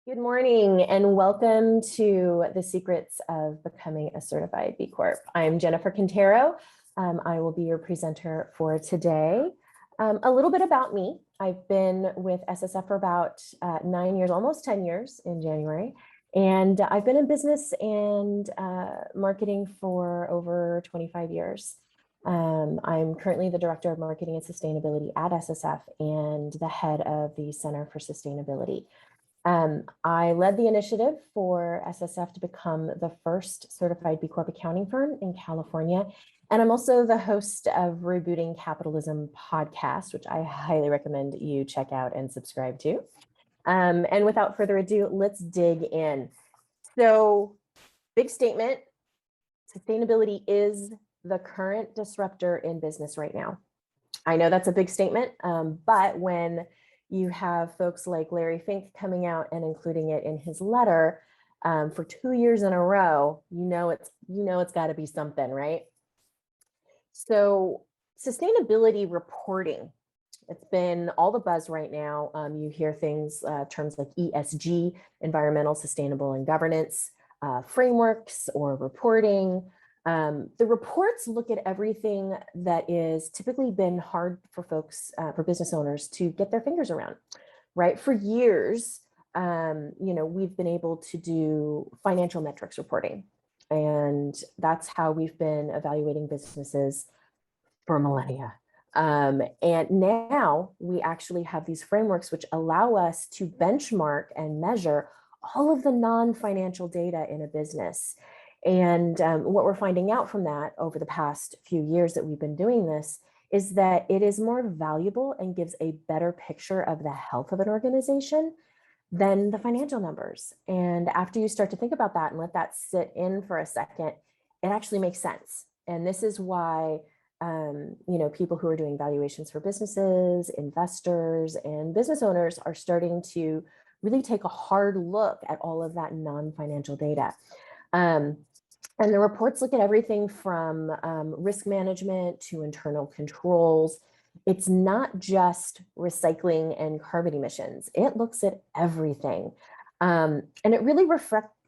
Good morning and welcome to the Secrets of Becoming a Certified B Corp. I'm Jennifer Quintero. I will be your presenter for today. A little bit about me. I've been with SSF for about 9 years, almost 10 years in January. And I've been in business and marketing for over 25 years. I'm currently the Director of Marketing and Sustainability at SSF and the head of the Center for Sustainability. I led the initiative for SSF to become the first certified B Corp accounting firm in California. And I'm also the host of Rebooting Capitalism podcast, which I highly recommend you check out and subscribe to. And without further ado, let's dig in. So, big statement, sustainability is the current disruptor in business right now. I know that's a big statement, but when you have folks like Larry Fink coming out and including it in his letter for 2 years in a row, you know it's got to be something, right? So sustainability reporting, it's been all the buzz right now. You hear things, terms like ESG, environmental, sustainable, and governance, frameworks or reporting. The reports look at everything that is typically been hard for folks, for business owners to get their fingers around, right? For years, we've been able to do financial metrics reporting, and that's how we've been evaluating businesses for millennia. And now we actually have these frameworks which allow us to benchmark and measure all of the non-financial data in a business. And what we're finding out from that over the past few years that we've been doing this is that it is more valuable and gives a better picture of the health of an organization than the financial numbers. And after you start to think about that and let that sit in for a second, it actually makes sense. And this is why people who are doing valuations for businesses, investors, and business owners are starting to really take a hard look at all of that non-financial data. And the reports look at everything from risk management to internal controls. It's not just recycling and carbon emissions. It looks at everything. And it really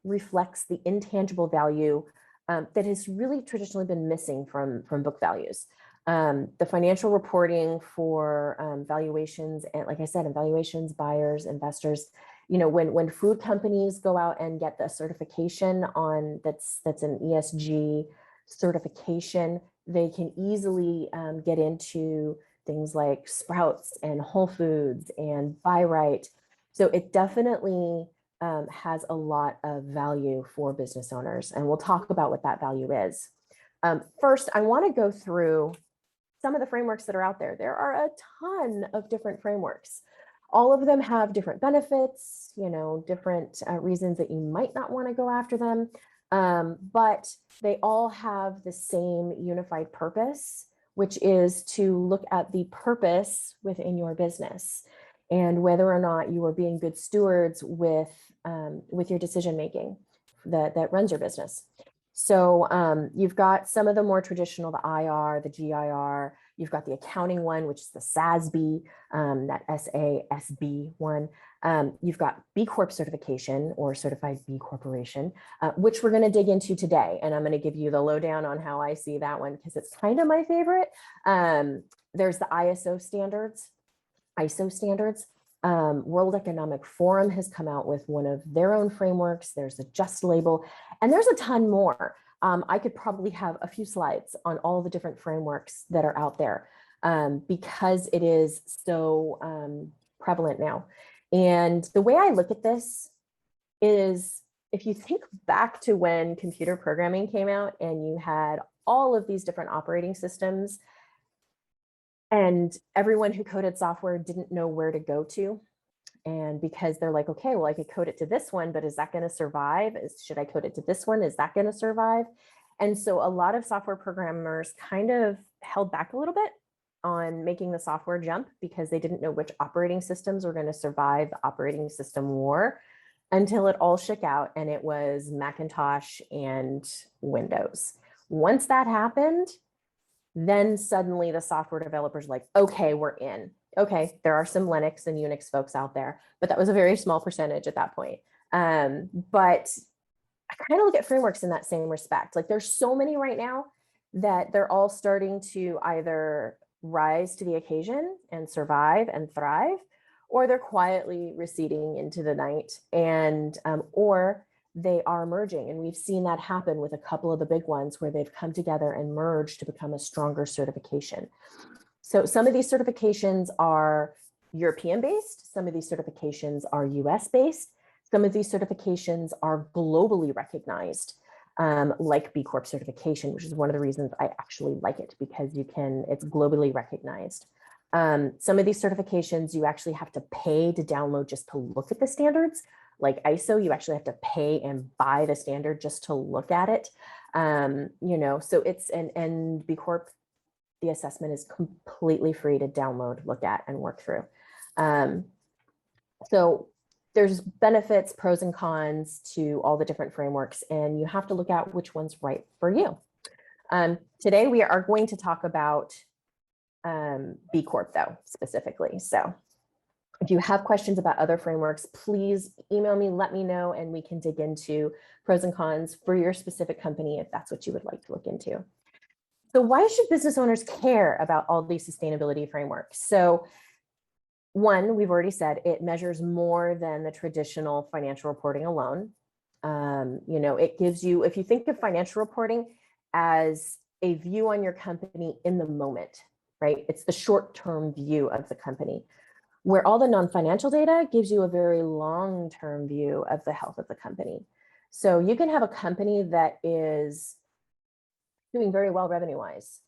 reflects the intangible value that has really traditionally been missing from book values. The financial reporting for valuations, and like I said, evaluations, buyers, investors, when food companies go out and get the certification on that's an ESG certification, they can easily get into things like Sprouts and Whole Foods and Buy Right. So it definitely has a lot of value for business owners, and we'll talk about what that value is. First, I want to go through some of the frameworks that are out there. There are a ton of different frameworks. All of them have different benefits, different reasons that you might not want to go after them, but they all have the same unified purpose, which is to look at the purpose within your business and whether or not you are being good stewards with your decision making that runs your business. So you've got some of the more traditional, the IR, the GIR. You've got the accounting one, which is the SASB, that SASB one. You've got B Corp certification or Certified B Corporation, which we're going to dig into today. And I'm going to give you the lowdown on how I see that one because it's kind of my favorite. There's the ISO standards. World Economic Forum has come out with one of their own frameworks. There's a Just label, and there's a ton more. I could probably have a few slides on all the different frameworks that are out there because it is so prevalent now. And the way I look at this is, if you think back to when computer programming came out and you had all of these different operating systems, and everyone who coded software didn't know where to go to. And because they're like, okay, well, I could code it to this one, but is that going to survive? Should I code it to this one? Is that going to survive? And so a lot of software programmers kind of held back a little bit on making the software jump because they didn't know which operating systems were going to survive the operating system war until it all shook out and it was Macintosh and Windows. Once that happened, then suddenly the software developers were like, okay, we're in. Okay, there are some Linux and Unix folks out there, but that was a very small percentage at that point. But I kind of look at frameworks in that same respect. Like there's so many right now that they're all starting to either rise to the occasion and survive and thrive, or they're quietly receding into the night, and or they are merging. And we've seen that happen with a couple of the big ones where they've come together and merged to become a stronger certification. So some of these certifications are European based, some of these certifications are US based, some of these certifications are globally recognized, like B Corp certification, which is one of the reasons I actually like it, because it's globally recognized. Some of these certifications you actually have to pay to download just to look at the standards. Like ISO, you actually have to pay and buy the standard just to look at it. So it's and B Corp, the assessment is completely free to download, look at, and work through. So there's benefits, pros and cons to all the different frameworks, and you have to look at which one's right for you. Today, we are going to talk about B Corp, though, specifically. So if you have questions about other frameworks, please email me, let me know, and we can dig into pros and cons for your specific company if that's what you would like to look into. So why should business owners care about all these sustainability frameworks? So one, we've already said it measures more than the traditional financial reporting alone. It gives you, if you think of financial reporting as a view on your company in the moment, right? It's the short-term view of the company, where all the non-financial data gives you a very long-term view of the health of the company. So you can have a company that is doing very well revenue-wise,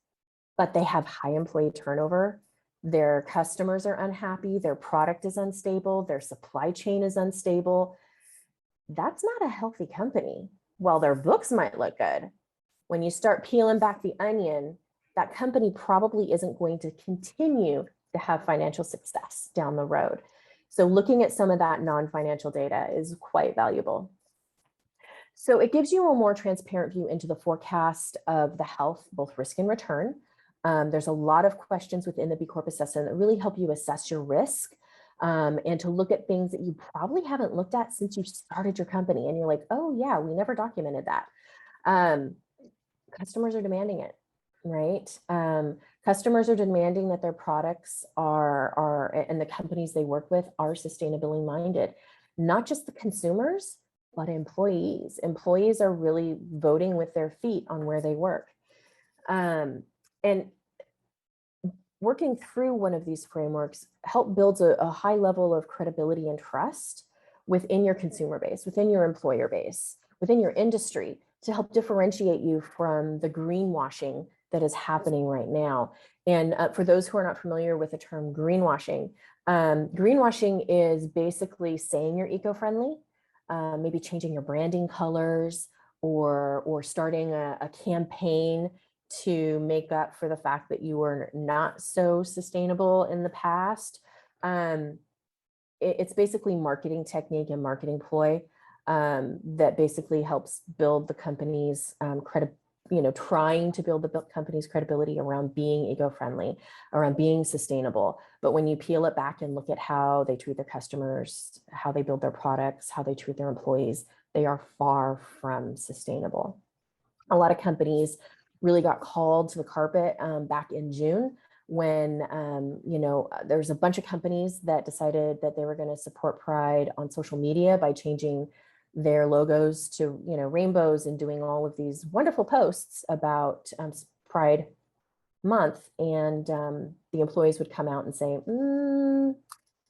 but they have high employee turnover. Their customers are unhappy, their product is unstable, their supply chain is unstable. That's not a healthy company. While their books might look good, when you start peeling back the onion, that company probably isn't going to continue to have financial success down the road. So looking at some of that non-financial data is quite valuable. So it gives you a more transparent view into the forecast of the health, both risk and return. There's a lot of questions within the B Corp assessment that really help you assess your risk, and to look at things that you probably haven't looked at since you started your company. And you're like, oh yeah, we never documented that. Customers are demanding it, right? Customers are demanding that their products and the companies they work with are sustainability minded, not just the consumers, but employees. Employees are really voting with their feet on where they work. And working through one of these frameworks help builds a high level of credibility and trust within your consumer base, within your employer base, within your industry, to help differentiate you from the greenwashing that is happening right now. And for those who are not familiar with the term greenwashing, greenwashing is basically saying you're eco-friendly, maybe changing your branding colors, or starting a campaign to make up for the fact that you were not so sustainable in the past. It's basically marketing technique and marketing ploy that basically helps build the company's trying to build the company's credibility around being eco-friendly, around being sustainable. But when you peel it back and look at how they treat their customers, how they build their products, how they treat their employees, they are far from sustainable. A lot of companies really got called to the carpet back in June when there's a bunch of companies that decided that they were going to support Pride on social media by changing their logos to rainbows and doing all of these wonderful posts about Pride Month, and the employees would come out and say,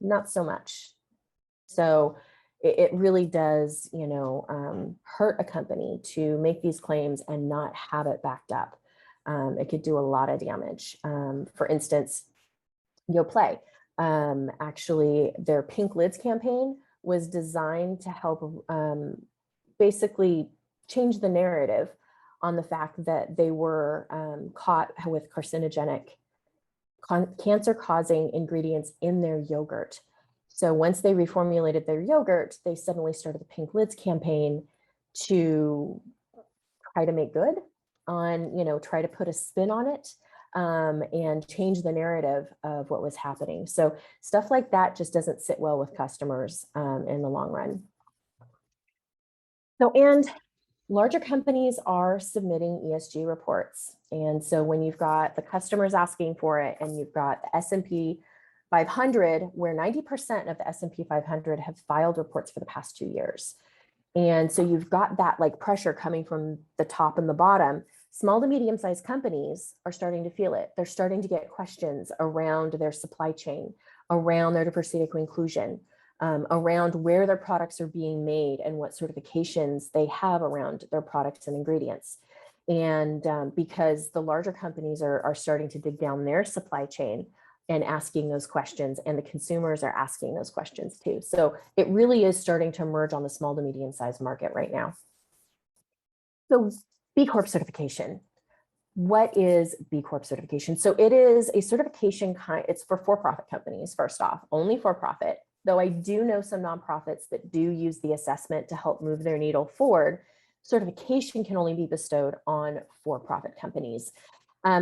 not so much. So it really does, hurt a company to make these claims and not have it backed up. It could do a lot of damage. For instance, Yoplait, actually, their Pink Lids campaign was designed to help basically change the narrative on the fact that they were caught with carcinogenic, cancer-causing ingredients in their yogurt. So once they reformulated their yogurt, they suddenly started the Pink Lids campaign to try to make good on, try to put a spin on it. and change the narrative of what was happening. So stuff like that just doesn't sit well with customers in the long run. So, and larger companies are submitting ESG reports. And so when you've got the customers asking for it, and you've got the S&P 500, where 90% of the S&P 500 have filed reports for the past 2 years. And so you've got that like pressure coming from the top and the bottom. Small to medium-sized companies are starting to feel it. They're starting to get questions around their supply chain, around their diversity, equity, inclusion, around where their products are being made and what certifications they have around their products and ingredients. And because the larger companies are starting to dig down their supply chain and asking those questions, and the consumers are asking those questions too. So it really is starting to emerge on the small to medium-sized market right now. So B Corp certification. What is B Corp certification? So it is a certification it's for for-profit companies, first off, only for-profit, though I do know some nonprofits that do use the assessment to help move their needle forward. Certification can only be bestowed on for-profit companies.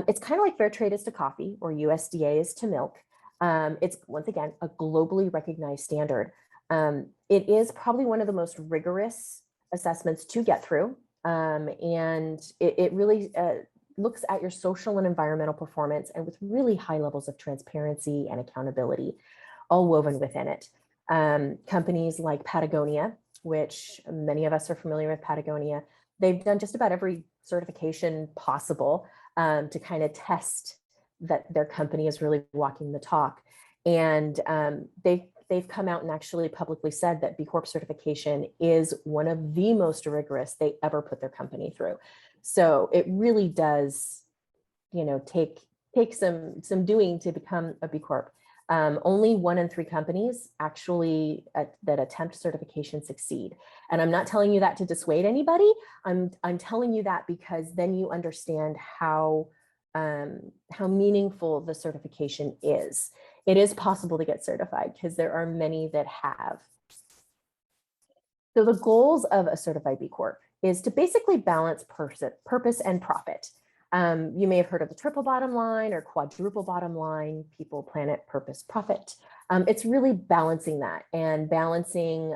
It's kind of like fair trade is to coffee, or USDA is to milk. It's, once again, a globally recognized standard. It is probably one of the most rigorous assessments to get through. And it really looks at your social and environmental performance, and with really high levels of transparency and accountability all woven within it. Companies like Patagonia, which many of us are familiar with Patagonia, they've done just about every certification possible to kind of test that their company is really walking the talk. And they've come out and actually publicly said that B Corp certification is one of the most rigorous they ever put their company through. So it really does, you know, take some doing to become a B Corp. Only 1 in 3 companies actually that attempt certification succeed. And I'm not telling you that to dissuade anybody. I'm telling you that because then you understand how meaningful the certification is. It is possible to get certified because there are many that have. So the goals of a certified B Corp is to basically balance purpose and profit. You may have heard of the triple bottom line or quadruple bottom line: people, planet, purpose, profit. It's really balancing that, and balancing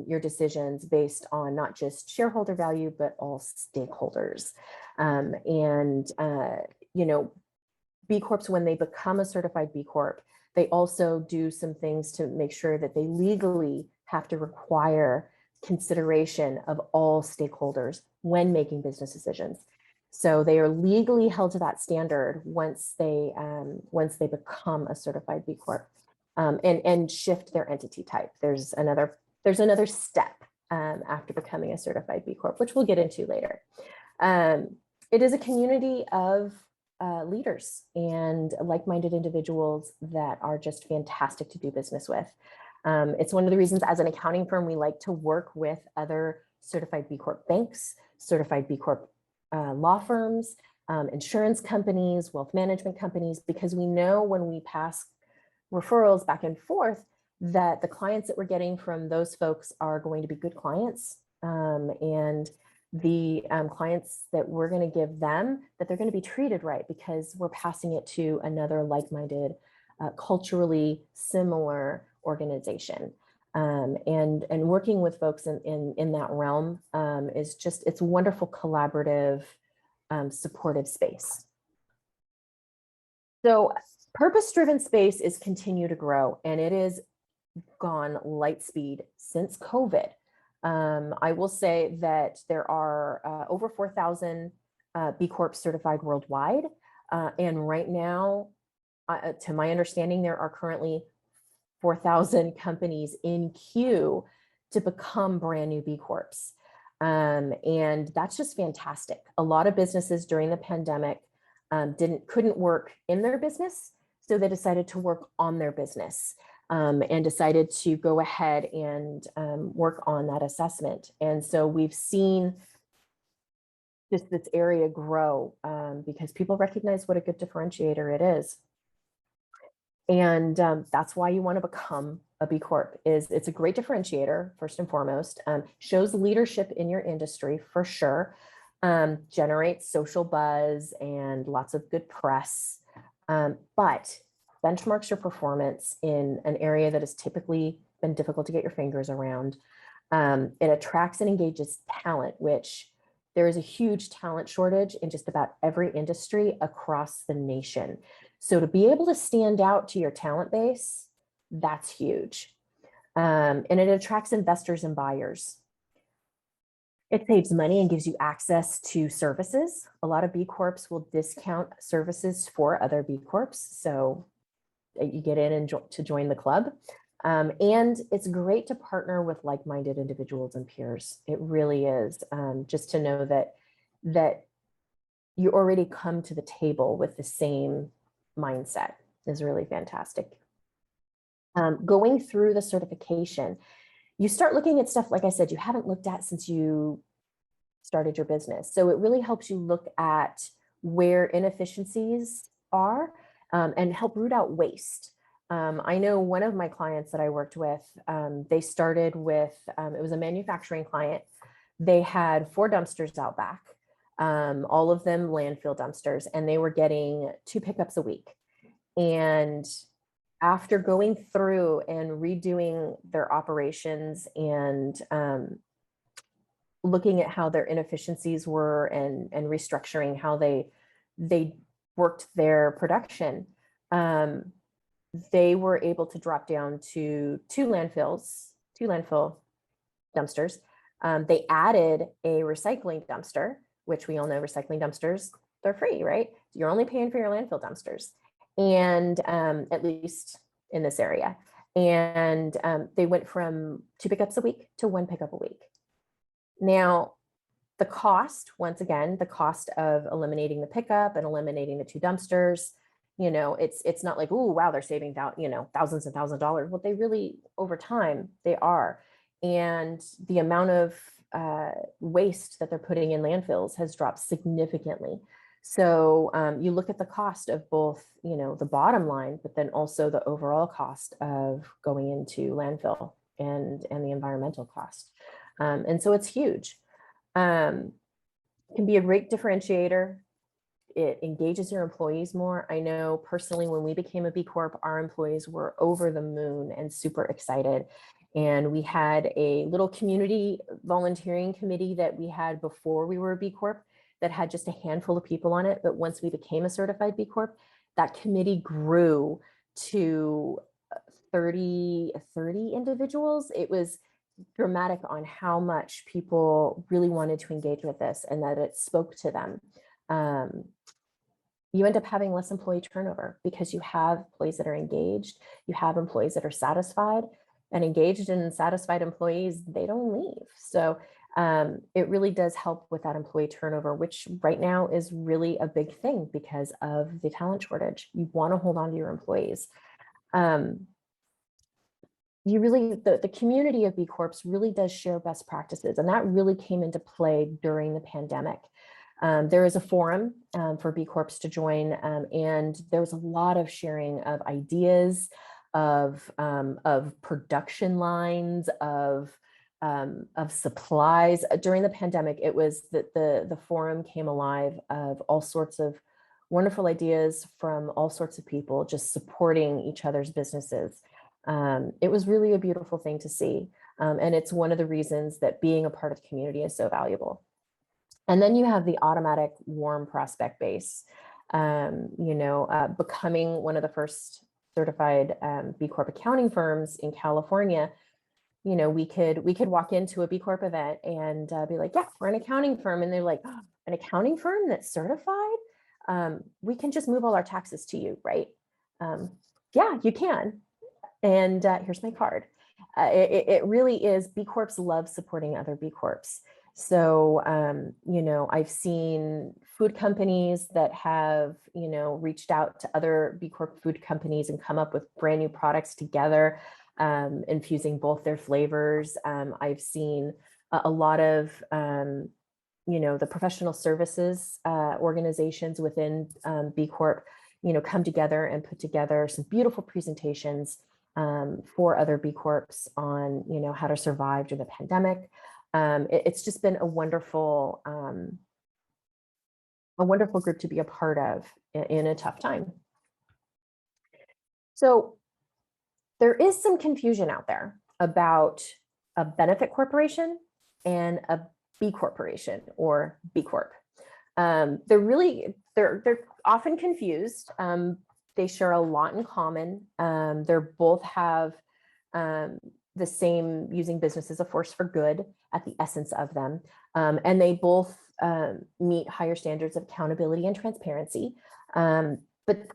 your decisions based on not just shareholder value, but all stakeholders. You know, B Corps, when they become a certified B Corp, they also do some things to make sure that they legally have to require consideration of all stakeholders when making business decisions. So they are legally held to that standard once they become a certified B Corp, and shift their entity type. There's another step after becoming a certified B Corp, which we'll get into later. It is a community of leaders and like-minded individuals that are just fantastic to do business with. It's one of the reasons, as an accounting firm, we like to work with other certified B Corp banks, certified B Corp law firms, insurance companies, wealth management companies, because we know when we pass referrals back and forth that the clients that we're getting from those folks are going to be good clients, and the clients that we're going to give them, that they're going to be treated right because we're passing it to another like-minded, culturally similar organization. And working with folks in that realm is just, it's a wonderful collaborative, supportive space. So purpose-driven space is continue to grow, and it is gone light speed since COVID. I will say that there are over 4,000 B Corp certified worldwide. And right now, to my understanding, there are currently 4,000 companies in queue to become brand new B Corps. And that's just fantastic. A lot of businesses during the pandemic couldn't work in their business, so they decided to work on their business, and decided to go ahead and work on that assessment. And so we've seen just this area grow because people recognize what a good differentiator it is. And that's why you want to become a B Corp. It's a great differentiator, first and foremost, shows leadership in your industry for sure, generates social buzz and lots of good press. but benchmarks your performance in an area that has typically been difficult to get your fingers around. It attracts and engages talent, which there is a huge talent shortage in just about every industry across the nation. So to be able to stand out to your talent base, that's huge. And it attracts investors and buyers. It saves money and gives you access to services. A lot of B Corps will discount services for other B Corps. So you get in and to join the club. And it's great to partner with like-minded individuals and peers. It really is, just to know that you already come to the table with the same mindset is really fantastic. Going through the certification, you start looking at stuff, like I said, you haven't looked at since you started your business. So it really helps you look at where inefficiencies are, and help root out waste. I know one of my clients that I worked with, they started with, it was a manufacturing client. They had 4 dumpsters out back, all of them landfill dumpsters, and they were getting 2 pickups a week. And after going through and redoing their operations and looking at how their inefficiencies were and restructuring how they worked their production, they were able to drop down to 2 landfill dumpsters. They added a recycling dumpster, which we all know recycling dumpsters, they're free, right? You're only paying for your landfill dumpsters, and at least in this area. And they went from 2 pickups a week to 1 pickup a week. Now, the cost, once again, the cost of eliminating the pickup and eliminating the 2 dumpsters, it's not like, oh, wow, they're saving thousands and thousands of dollars. What they really, over time, they are. And the amount of waste that they're putting in landfills has dropped significantly. So you look at the cost of both, the bottom line, but then also the overall cost of going into landfill and the environmental cost. And so it's huge. Can be a great differentiator. It engages your employees more. I know personally, when we became a B Corp, our employees were over the moon and super excited. And we had a little community volunteering committee that we had before we were a B Corp that had just a handful of people on it. But once we became a certified B Corp, that committee grew to 30 individuals. It was dramatic on how much people really wanted to engage with this and that it spoke to them. You end up having less employee turnover because you have employees that are engaged, you have employees that are satisfied, and engaged and satisfied employees, they don't leave. So it really does help with that employee turnover, which right now is really a big thing because of the talent shortage. You want to hold on to your employees. The community of B Corps really does share best practices, and that really came into play during the pandemic. There is a forum for B Corps to join, and there's a lot of sharing of ideas, of production lines, of supplies. During the pandemic, it was that the forum came alive of all sorts of wonderful ideas from all sorts of people just supporting each other's businesses. It was really a beautiful thing to see. And it's one of the reasons that being a part of the community is so valuable. And then you have the automatic warm prospect base. Becoming one of the first certified B Corp accounting firms in California, we could walk into a B Corp event and be like, yeah, we're an accounting firm. And they're like, oh, an accounting firm that's certified? We can just move all our taxes to you, right? Yeah, you can. And here's my card. It really is, B Corps love supporting other B Corps. So, I've seen food companies that have, reached out to other B Corp food companies and come up with brand new products together, infusing both their flavors. I've seen a lot of, the professional services organizations within B Corp, come together and put together some beautiful presentations for other B Corps on, how to survive during the pandemic. It's just been a wonderful group to be a part of in a tough time. So there is some confusion out there about a benefit corporation and a B corporation or B Corp. They're often confused. They share a lot in common. They're both have the same using business as a force for good at the essence of them. And they both meet higher standards of accountability and transparency. But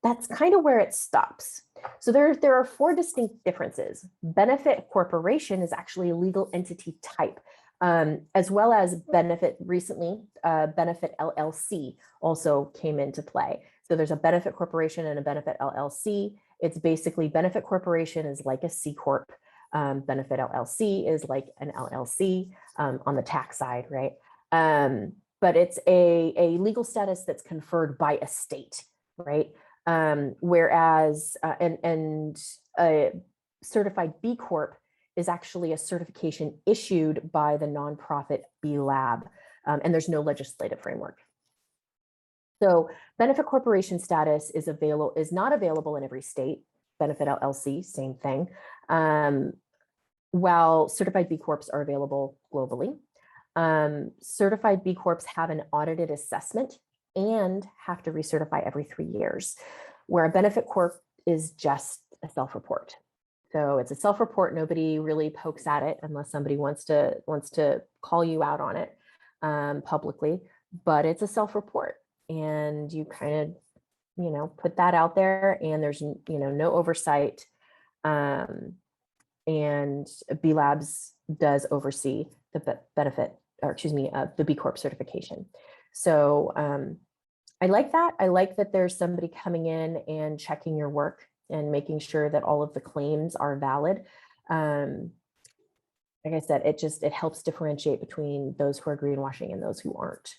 that's kind of where it stops. So there are four distinct differences. Benefit corporation is actually a legal entity type, as well as benefit recently, benefit LLC also came into play. So there's a benefit corporation and a benefit LLC. It's basically benefit corporation is like a C Corp. Benefit LLC is like an LLC on the tax side, right? But it's a legal status that's conferred by a state, right? Whereas a certified B Corp is actually a certification issued by the nonprofit B Lab, and there's no legislative framework. So benefit corporation status is not available in every state. Benefit LLC, same thing. While certified B Corps are available globally. Certified B Corps have an audited assessment and have to recertify every 3 years, where a benefit corp is just a self-report. So it's a self-report. Nobody really pokes at it unless somebody wants to call you out on it publicly. But it's a self-report, and you kind of put that out there, and there's no oversight. And B Labs does oversee the the B Corp certification. So I like that. I like that there's somebody coming in and checking your work and making sure that all of the claims are valid. Like I said, it helps differentiate between those who are greenwashing and those who aren't.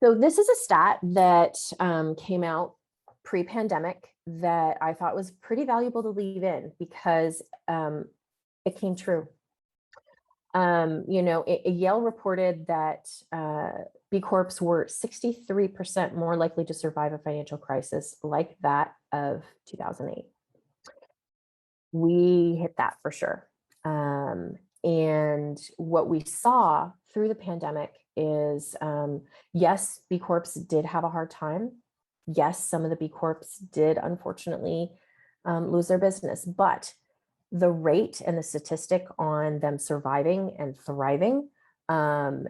So this is a stat that came out pre-pandemic that I thought was pretty valuable to leave in because it came true. Yale reported that B Corps were 63% more likely to survive a financial crisis like that of 2008. We hit that for sure. And what we saw through the pandemic is, yes, B Corps did have a hard time. Yes, some of the B Corps did unfortunately lose their business, but the rate and the statistic on them surviving and thriving and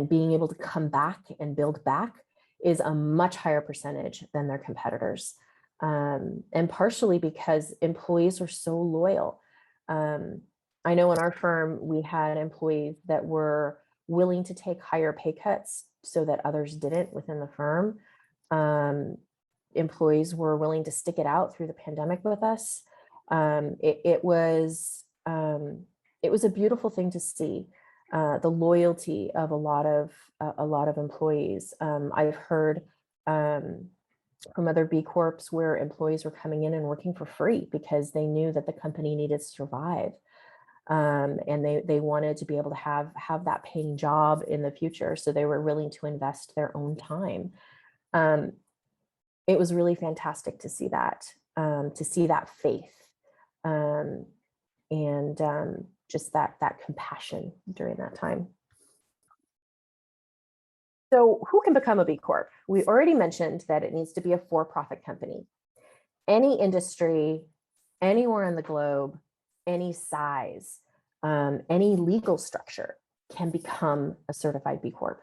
being able to come back and build back is a much higher percentage than their competitors. And partially because employees are so loyal. I know in our firm, we had employees that were willing to take higher pay cuts so that others didn't within the firm. Employees were willing to stick it out through the pandemic with us. It was a beautiful thing to see, the loyalty of a lot of employees. I've heard from other B Corps where employees were coming in and working for free because they knew that the company needed to survive. And they wanted to be able to have that paying job in the future. So they were willing to invest their own time. It was really fantastic to see that faith and just that compassion during that time. So who can become a B Corp? We already mentioned that it needs to be a for-profit company. Any industry, anywhere in the globe, any size, any legal structure can become a certified B Corp.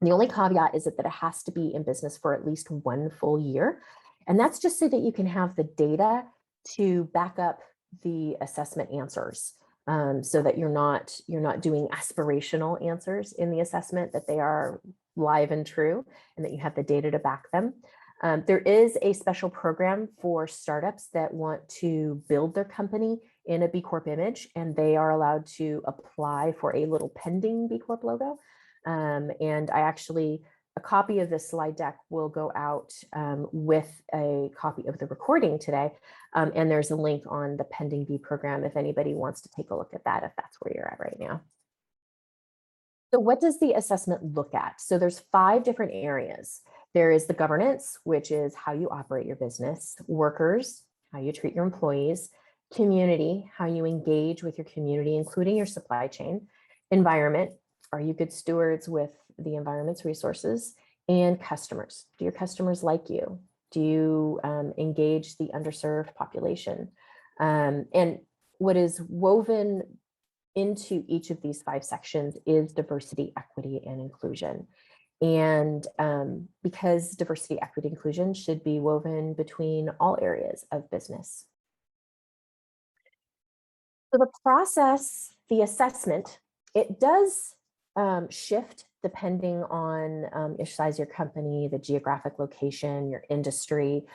The only caveat is that it has to be in business for at least 1 full year. And that's just so that you can have the data to back up the assessment answers, so that you're not doing aspirational answers in the assessment, that they are live and true, and that you have the data to back them. There is a special program for startups that want to build their company in a B Corp image, and they are allowed to apply for a little pending B Corp logo. And a copy of this slide deck will go out with a copy of the recording today. And there's a link on the pending B program if anybody wants to take a look at that, if that's where you're at right now. So what does the assessment look at? So there's 5 different areas. There is the governance, which is how you operate your business, workers, how you treat your employees, community, how you engage with your community, including your supply chain, environment, are you good stewards with the environment's resources, and customers. Do your customers like you? Do you engage the underserved population? And what is woven into each of these 5 sections is diversity, equity, and inclusion. And because diversity, equity, inclusion should be woven between all areas of business. So the process, the assessment, it does shift depending on your size, your company, the geographic location, your industry,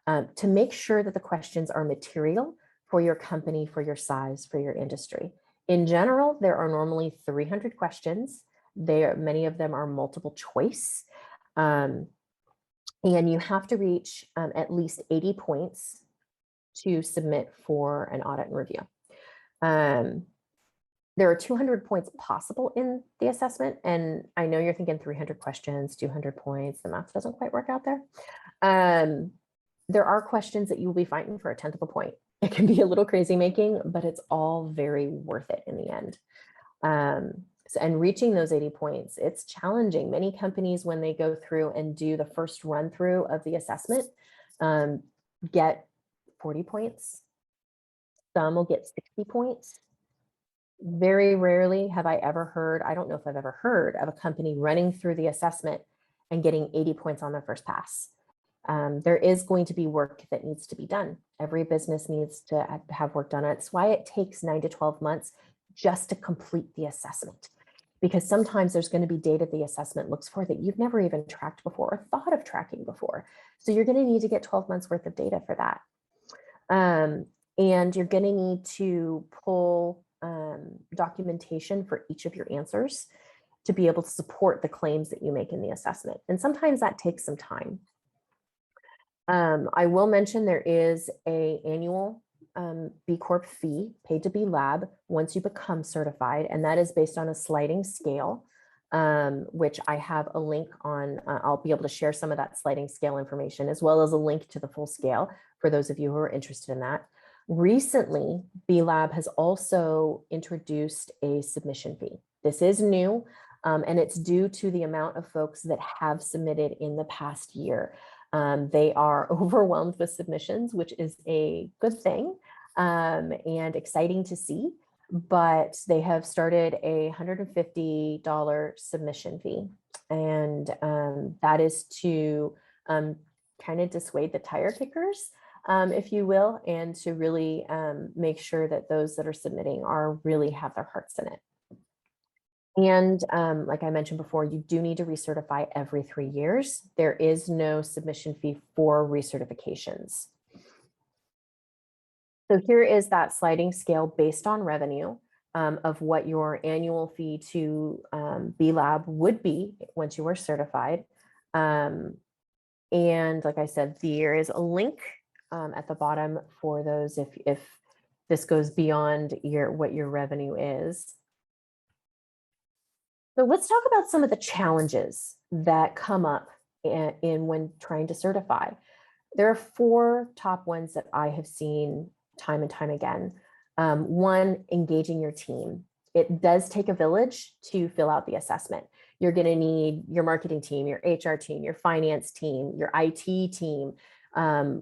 to make sure that the questions are material for your company, for your size, for your industry. In general, there are normally 300 questions. Many of them are multiple choice. And you have to reach at least 80 points to submit for an audit and review. There are 200 points possible in the assessment. And I know you're thinking 300 questions, 200 points, the math doesn't quite work out there. There are questions that you will be fighting for a 1/10 of a point. It can be a little crazy making, but it's all very worth it in the end. And reaching those 80 points, it's challenging. Many companies, when they go through and do the first run through of the assessment, get 40 points. Some will get 60 points. Very rarely have I ever heard, I don't know if I've ever heard of a company running through the assessment and getting 80 points on their first pass. There is going to be work that needs to be done. Every business needs to have work done. That's why it takes 9 to 12 months just to complete the assessment. Because sometimes there's going to be data the assessment looks for that you've never even tracked before or thought of tracking before. So you're going to need to get 12 months worth of data for that. And you're going to need to pull documentation for each of your answers to be able to support the claims that you make in the assessment. And sometimes that takes some time. I will mention there is an annual B Corp fee paid to B Lab once you become certified, and that is based on a sliding scale, which I have a link on. I'll be able to share some of that sliding scale information as well as a link to the full scale for those of you who are interested in that. Recently, B Lab has also introduced a submission fee. This is new, and it's due to the amount of folks that have submitted in the past year. They are overwhelmed with submissions, which is a good thing and exciting to see, but they have started a $150 submission fee. And that is to kind of dissuade the tire kickers, if you will, and to really make sure that those that are submitting really have their hearts in it. And like I mentioned before, you do need to recertify every 3 years. There is no submission fee for recertifications. So here is that sliding scale based on revenue of what your annual fee to B Lab would be once you were certified. And like I said, there is a link at the bottom for those if this goes beyond what your revenue is. So let's talk about some of the challenges that come up in when trying to certify. There are 4 top ones that I have seen time and time again. One, engaging your team. It does take a village to fill out the assessment. You're going to need your marketing team, your HR team, your finance team, your IT team,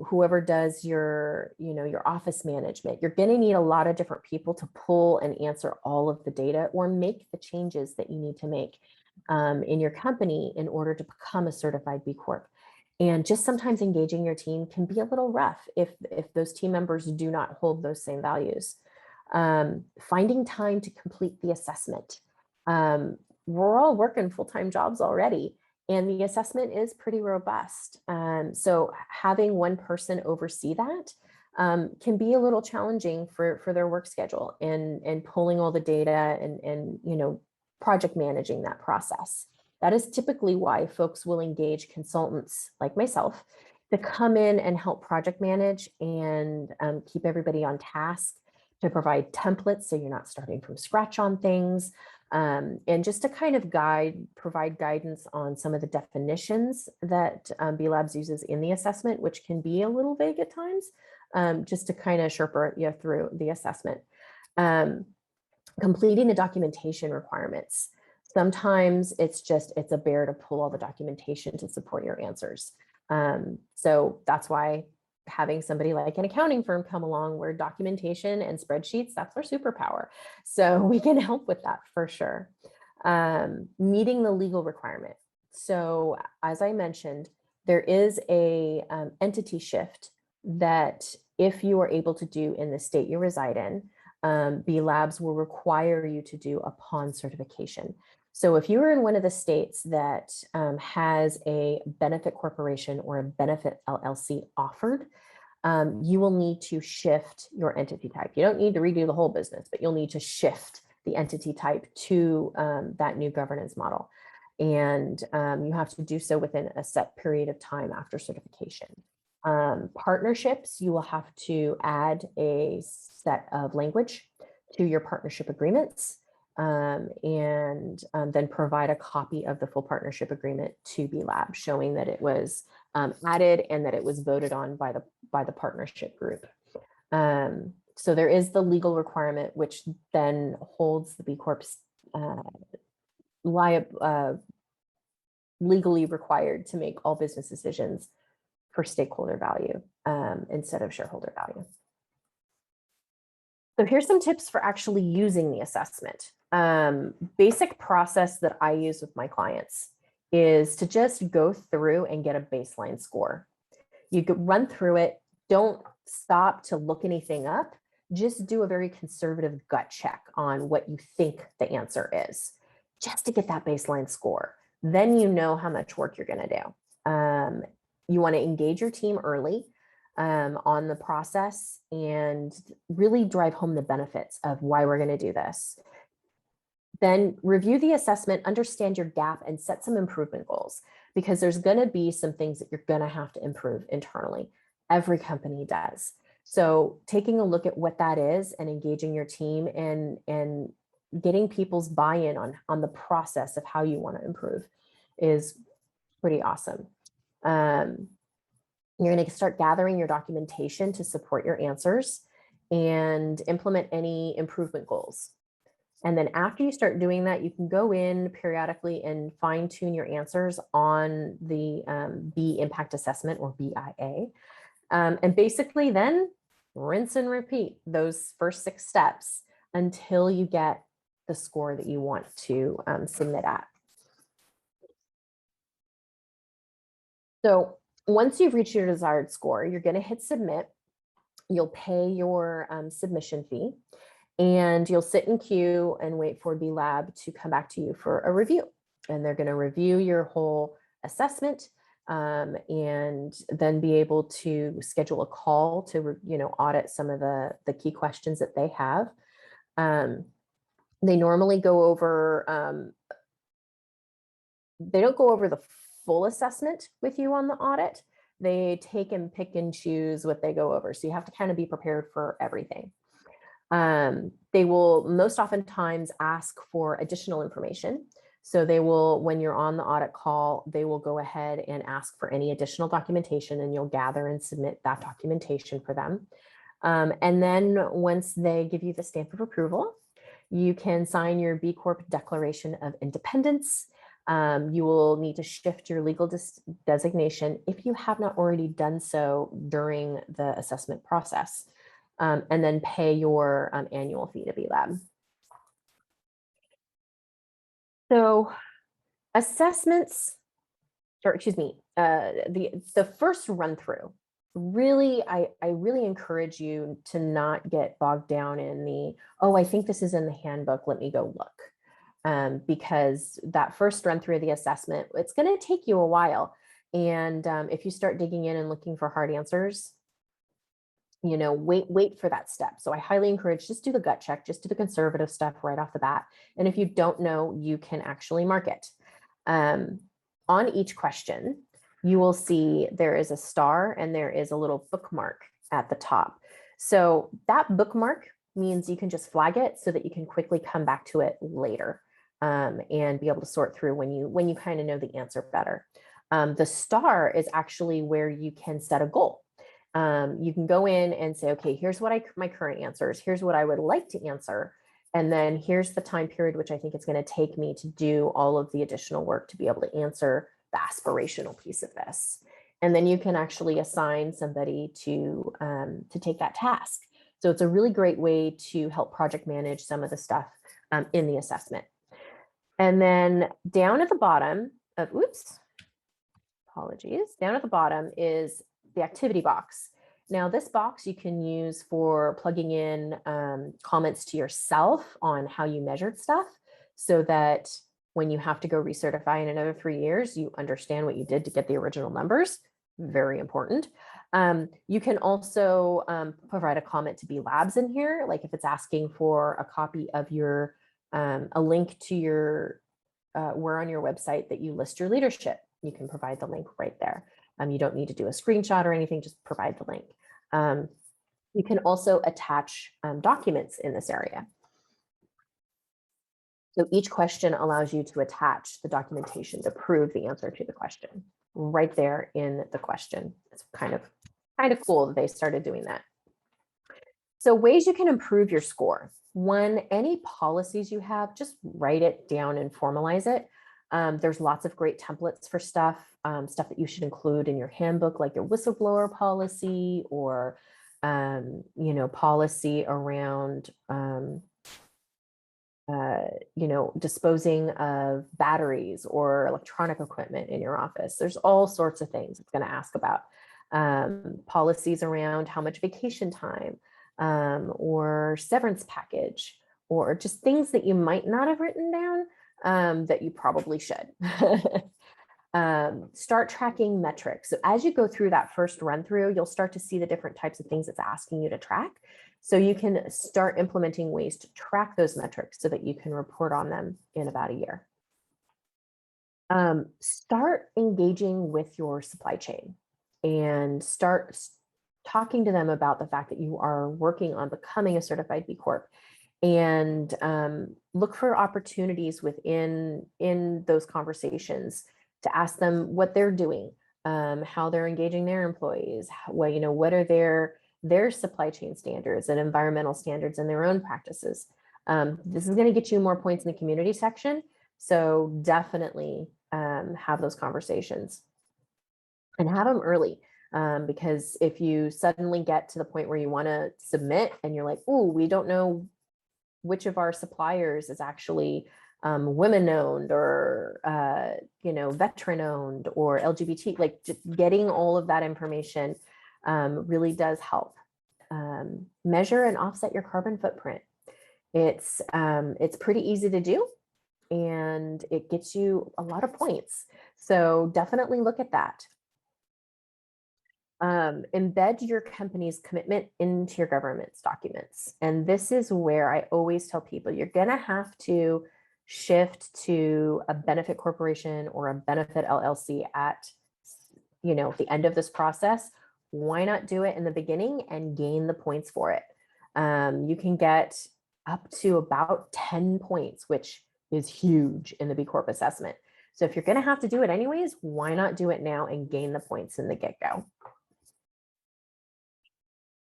whoever does your office management. You're going to need a lot of different people to pull and answer all of the data or make the changes that you need to make in your company in order to become a certified B Corp. And just sometimes engaging your team can be a little rough if those team members do not hold those same values. Finding time to complete the assessment. We're all working full-time jobs already, and the assessment is pretty robust. So having one person oversee that can be a little challenging for their work schedule and pulling all the data and project managing that process. That is typically why folks will engage consultants like myself to come in and help project manage and keep everybody on task, to provide templates so you're not starting from scratch on things, and just to kind of provide guidance on some of the definitions that B Labs uses in the assessment, which can be a little vague at times, just to kind of shepherd you through the assessment. Completing the documentation requirements. Sometimes it's a bear to pull all the documentation to support your answers. So that's why having somebody like an accounting firm come along, where documentation and spreadsheets, that's our superpower. So we can help with that for sure. Meeting the legal requirement. So as I mentioned, there is a entity shift that if you are able to do in the state you reside in, B Labs will require you to do upon certification. So if you are in one of the states that has a benefit corporation or a benefit LLC offered, you will need to shift your entity type. You don't need to redo the whole business, but you'll need to shift the entity type to that new governance model. And you have to do so within a set period of time after certification. Partnerships, you will have to add a set of language to your partnership agreements, and then provide a copy of the full partnership agreement to B Lab, showing that it was added and that it was voted on by the partnership group. So there is the legal requirement, which then holds the B Corp's legally required to make all business decisions for stakeholder value instead of shareholder value. So here's some tips for actually using the assessment. Basic process that I use with my clients is to just go through and get a baseline score. You could run through it. Don't stop to look anything up. Just do a very conservative gut check on what you think the answer is, just to get that baseline score. Then you know how much work you're going to do. You want to engage your team early on the process and really drive home the benefits of why we're going to do this. Then review the assessment, understand your gap, and set some improvement goals, because there's going to be some things that you're going to have to improve internally. Every company does. So taking a look at what that is and engaging your team and getting people's buy-in on the process of how you want to improve is pretty awesome. You're going to start gathering your documentation to support your answers and implement any improvement goals. And then after you start doing that, you can go in periodically and fine tune your answers on the B Impact Assessment, or BIA. And basically then rinse and repeat those first 6 steps until you get the score that you want to submit at. So once you've reached your desired score, you're going to hit submit. You'll pay your submission fee, and you'll sit in queue and wait for B Lab to come back to you for a review. And they're going to review your whole assessment and then be able to schedule a call to audit some of the key questions that they have. They normally go over, they don't go over the full assessment with you on the audit. They take and pick and choose what they go over. So you have to kind of be prepared for everything. They will most oftentimes ask for additional information. So they will, when you're on the audit call, they will go ahead and ask for any additional documentation, and you'll gather and submit that documentation for them. And then once they give you the stamp of approval, you can sign your B Corp Declaration of Independence. You will need to shift your legal designation if you have not already done so during the assessment process, and then pay your annual fee to B Lab. So assessments, or excuse me, the first run through, really, I really encourage you to not get bogged down in the, oh, I think this is in the handbook, let me go look. Because that first run through of the assessment, it's going to take you a while. And if you start digging in and looking for hard answers, wait for that step. So I highly encourage, just do the gut check, just do the conservative stuff right off the bat. And if you don't know, you can actually mark it. On each question, you will see there is a star and there is a little bookmark at the top. So that bookmark means you can just flag it so that you can quickly come back to it later and be able to sort through when you kind of know the answer better. The star is actually where you can set a goal. You can go in and say, okay, here's what my current answers. Here's what I would like to answer. And then here's the time period, which I think it's going to take me to do all of the additional work to be able to answer the aspirational piece of this. And then you can actually assign somebody to take that task. So it's a really great way to help project manage some of the stuff in the assessment. And then down at the bottom of, down at the bottom is the activity box. Now this box you can use for plugging in comments to yourself on how you measured stuff so that when you have to go recertify in another 3 years, you understand what you did to get the original numbers. Very important. You can also provide a comment to B Labs in here, like if it's asking for a copy of your, a link to your, where on your website that you list your leadership, you can provide the link right there. You don't need to do a screenshot or anything, just provide the link. You can also attach documents in this area. So each question allows you to attach the documentation to prove the answer to the question right there in the question. It's kind of cool that they started doing that. So ways you can improve your score. One, any policies you have, just write it down and formalize it. There's lots of great templates for stuff that you should include in your handbook, like your whistleblower policy or, policy around, disposing of batteries or electronic equipment in your office. There's all sorts of things it's going to ask about. Policies around how much vacation time or severance package, or just things that you might not have written down that you probably should. Start tracking metrics. So as you go through that first run through, you'll start to see the different types of things it's asking you to track. So you can start implementing ways to track those metrics so that you can report on them in about a year. Start engaging with your supply chain and start talking to them about the fact that you are working on becoming a certified B Corp, and look for opportunities within those conversations to ask them what they're doing, how they're engaging their employees, what are their supply chain standards and environmental standards and their own practices. This is going to get you more points in the community section. So definitely have those conversations and have them early. Because if you suddenly get to the point where you want to submit and you're like, oh, we don't know which of our suppliers is actually women owned or, veteran owned or LGBT, like just getting all of that information really does help. Measure and offset your carbon footprint. It's pretty easy to do and it gets you a lot of points. So definitely look at that. Embed your company's commitment into your governance documents. And this is where I always tell people you're going to have to shift to a benefit corporation or a benefit LLC at, the end of this process. Why not do it in the beginning and gain the points for it? You can get up to about 10 points, which is huge in the B Corp assessment. So if you're going to have to do it anyways, why not do it now and gain the points in the get-go?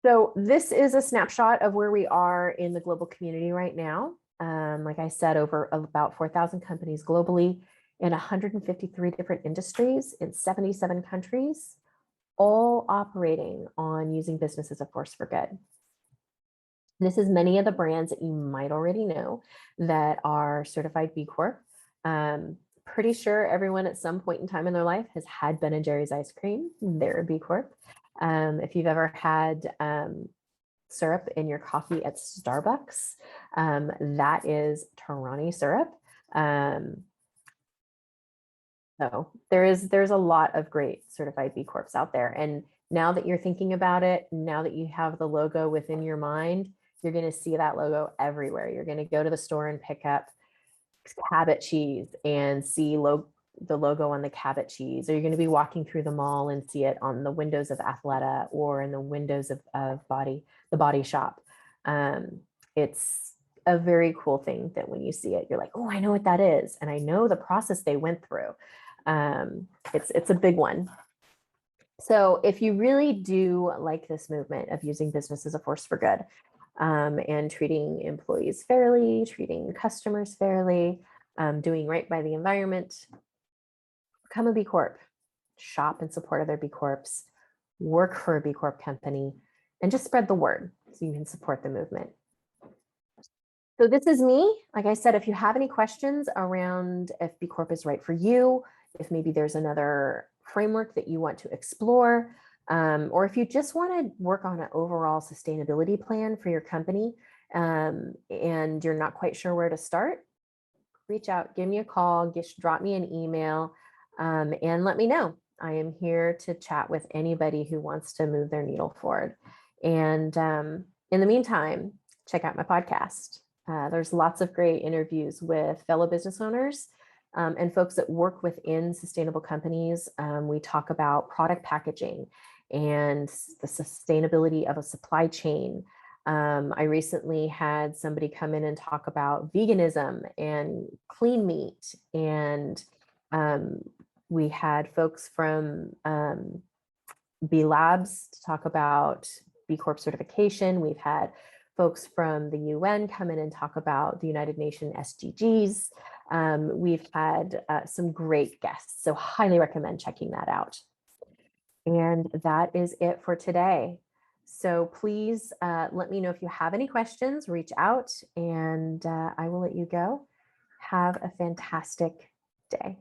So this is a snapshot of where we are in the global community right now. Like I said, over about 4,000 companies globally in 153 different industries in 77 countries, all operating on using business as a force for good. This is many of the brands that you might already know that are certified B Corp. Pretty sure everyone at some point in time in their life has had Ben & Jerry's ice cream. They're a B Corp. If you've ever had syrup in your coffee at Starbucks, that is Torani syrup. So there's a lot of great certified B Corps out there. And now that you're thinking about it, now that you have the logo within your mind, you're going to see that logo everywhere. You're going to go to the store and pick up Cabot cheese and see the logo on the Cabot cheese, or you're going to be walking through the mall and see it on the windows of Athleta or in the windows of the Body Shop. it's a very cool thing that when you see it, you're like, oh, I know what that is. And I know the process they went through. It's a big one. So if you really do like this movement of using business as a force for good, and treating employees fairly, treating customers fairly, doing right by the environment, become a B Corp, shop in support of their B Corps, work for a B Corp company, and just spread the word so you can support the movement. So this is me. Like I said, if you have any questions around if B Corp is right for you, if maybe there's another framework that you want to explore, or if you just want to work on an overall sustainability plan for your company, and you're not quite sure where to start, reach out, give me a call, drop me an email, and let me know. I am here to chat with anybody who wants to move their needle forward. And in the meantime, check out my podcast. There's lots of great interviews with fellow business owners and folks that work within sustainable companies. We talk about product packaging and the sustainability of a supply chain. I recently had somebody come in and talk about veganism and clean meat. And we had folks from B Labs to talk about B Corp certification. We've had folks from the UN come in and talk about the United Nations SDGs. We've had some great guests, so highly recommend checking that out. And that is it for today. So please let me know if you have any questions, reach out, and I will let you go. Have a fantastic day.